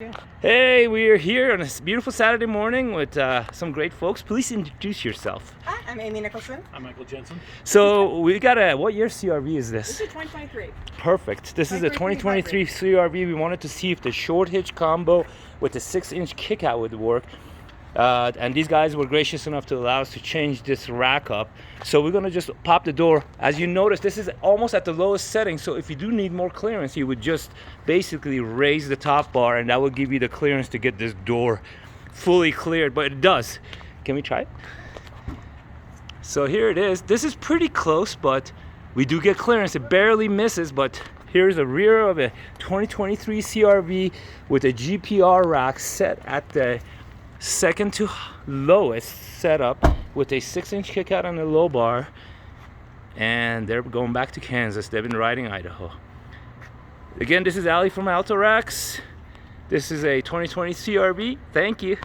Yeah. Hey, we are here on this beautiful Saturday morning with some great folks. Please introduce yourself. Hi, I'm Amy Nicholson. I'm Michael Jensen. So we got what year CRV is this? This is 2023. Perfect. This is a 2023 CRV. We wanted to see if the short hitch combo with the 6-inch kickout would work. And these guys were gracious enough to allow us to change this rack up. So we're gonna just pop the door. As you notice, this is almost at the lowest setting. So if you do need more clearance, you would just basically raise the top bar and that will give you the clearance to get this door fully cleared, but it does. Can we try it? So here it is. This is pretty close, but we do get clearance. It barely misses, but here's a rear of a 2023 CRV with a GPR rack set at the second to lowest setup with a 6-inch kickout on the low bar, and they're going back to Kansas. They've been riding Idaho. Again, this is Ali from ALTA RACKS. This is a 2020 CRV. Thank you.